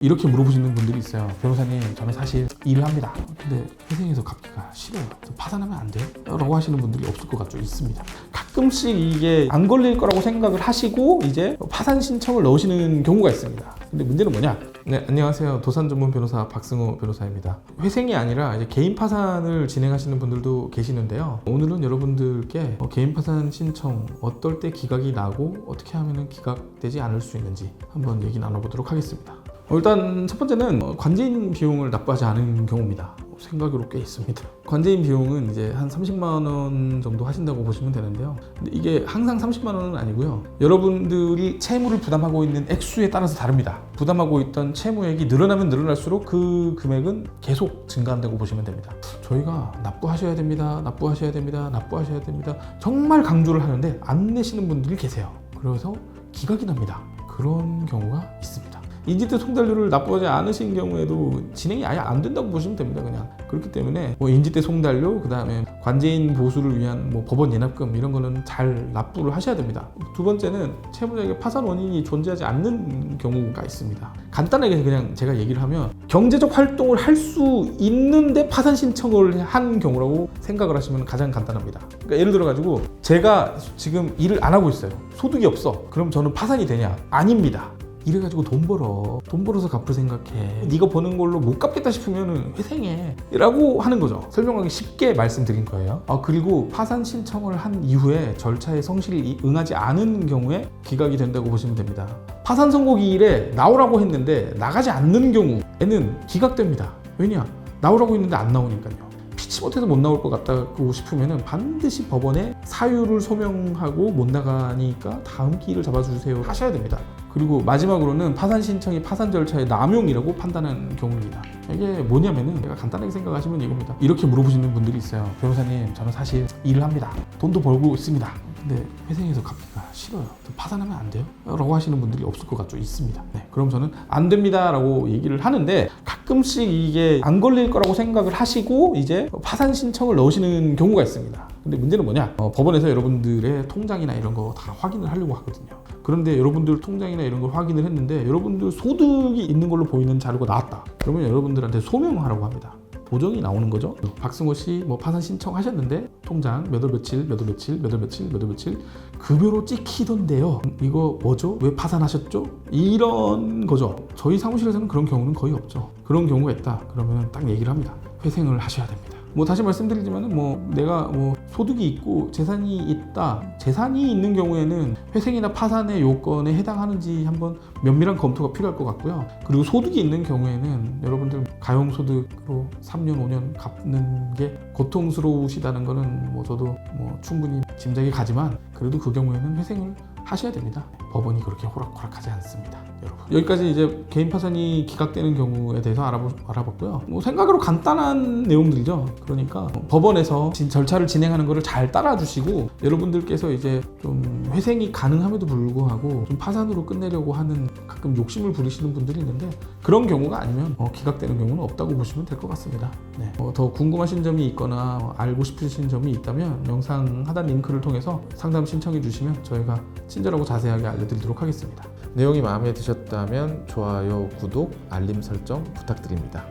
이렇게 물어보시는 분들이 있어요. 변호사님, 저는 사실 일을 합니다. 근데 회생해서 갚기가 싫어요. 파산하면 안 돼요? 라고 하시는 분들이 없을 것 같죠? 있습니다. 가끔씩 이게 안 걸릴 거라고 생각을 하시고 이제 파산 신청을 넣으시는 경우가 있습니다. 근데 문제는 뭐냐? 네, 안녕하세요. 도산 전문 변호사 박승호 변호사입니다. 회생이 아니라 이제 개인 파산을 진행하시는 분들도 계시는데요. 오늘은 여러분들께 개인 파산 신청 어떨 때 기각이 나고 어떻게 하면 기각되지 않을 수 있는지 한번 얘기 나눠보도록 하겠습니다. 일단 첫 번째는 관제인 비용을 납부하지 않은 경우입니다. 생각으로 꽤 있습니다. 관제인 비용은 이제 한 30만 원 정도 하신다고 보시면 되는데요. 근데 이게 항상 30만 원은 아니고요. 여러분들이 채무를 부담하고 있는 액수에 따라서 다릅니다. 부담하고 있던 채무액이 늘어나면 늘어날수록 그 금액은 계속 증가한다고 보시면 됩니다. 저희가 납부하셔야 됩니다. 납부하셔야 됩니다. 납부하셔야 됩니다. 정말 강조를 하는데 안 내시는 분들이 계세요. 그래서 기각이 납니다. 그런 경우가 있습니다. 인지대 송달료를 납부하지 않으신 경우에도 진행이 아예 안 된다고 보시면 됩니다. 그냥 그렇기 때문에 인지대 송달료, 그 다음에 관제인 보수를 위한 법원 예납금 이런 거는 잘 납부를 하셔야 됩니다. 두 번째는 채무자에게 파산 원인이 존재하지 않는 경우가 있습니다. 간단하게 그냥 제가 얘기를 하면 경제적 활동을 할 수 있는데 파산 신청을 한 경우라고 생각을 하시면 가장 간단합니다. 그러니까 예를 들어 가지고 제가 지금 일을 안 하고 있어요. 소득이 없어. 그럼 저는 파산이 되냐? 아닙니다. 이래가지고 돈 벌어서 갚을 생각해. 네가 버는 걸로 못 갚겠다 싶으면 회생해 라고 하는 거죠. 설명하기 쉽게 말씀드린 거예요. 그리고 파산 신청을 한 이후에 절차에 성실히 응하지 않은 경우에 기각이 된다고 보시면 됩니다. 파산 선고 기일에 나오라고 했는데 나가지 않는 경우에는 기각됩니다. 왜냐? 나오라고 했는데 안 나오니까요. 피치 못해서 못 나올 것 같다고 싶으면 반드시 법원에 사유를 소명하고 못 나가니까 다음 기일을 잡아주세요 하셔야 됩니다. 그리고 마지막으로는 파산 신청이 파산 절차의 남용이라고 판단한 경우입니다. 이게 뭐냐면은 제가 간단하게 생각하시면 이겁니다. 이렇게 물어보시는 분들이 있어요. 변호사님, 저는 사실 일을 합니다. 돈도 벌고 있습니다. 근데 회생해서 갚기가 싫어요. 파산하면 안 돼요? 라고 하시는 분들이 없을 것 같죠? 있습니다. 네, 그럼 저는 안 됩니다 라고 얘기를 하는데 가끔씩 이게 안 걸릴 거라고 생각을 하시고 이제 파산 신청을 넣으시는 경우가 있습니다. 근데 문제는 뭐냐? 법원에서 여러분들의 통장이나 이런 거 다 확인을 하려고 하거든요. 그런데 여러분들 통장이나 이런 걸 확인을 했는데 여러분들 소득이 있는 걸로 보이는 자료가 나왔다. 그러면 여러분들한테 소명하라고 합니다. 보정이 나오는 거죠. 박승호 씨 파산 신청하셨는데 통장 몇 월 며칠 급여로 찍히던데요. 이거 뭐죠? 왜 파산하셨죠? 이런 거죠. 저희 사무실에서는 그런 경우는 거의 없죠. 그런 경우가 있다. 그러면 딱 얘기를 합니다. 회생을 하셔야 됩니다. 다시 말씀드리지만은 내가 소득이 있고 재산이 있다. 재산이 있는 경우에는 회생이나 파산의 요건에 해당하는지 한번 면밀한 검토가 필요할 것 같고요. 그리고 소득이 있는 경우에는 여러분들 가용소득으로 3년, 5년 갚는 게 고통스러우시다는 거는 저도 충분히 짐작이 가지만 그래도 그 경우에는 회생을 하셔야 됩니다. 법원이 그렇게 호락호락하지 않습니다, 여러분. 여기까지 이제 개인 파산이 기각되는 경우에 대해서 알아봤고요. 생각으로 간단한 내용들이죠. 그러니까 법원에서 절차를 진행하는 것을 잘 따라주시고 여러분들께서 이제 좀 회생이 가능함에도 불구하고 좀 파산으로 끝내려고 하는 가끔 욕심을 부리시는 분들이 있는데 그런 경우가 아니면 기각되는 경우는 없다고 보시면 될 것 같습니다. 네. 더 궁금하신 점이 있거나 알고 싶으신 점이 있다면 영상 하단 링크를 통해서 상담 신청해 주시면 저희가 친절하고 자세하게 알려드리도록 하겠습니다. 내용이 마음에 드셨다면 좋아요, 구독, 알림 설정 부탁드립니다.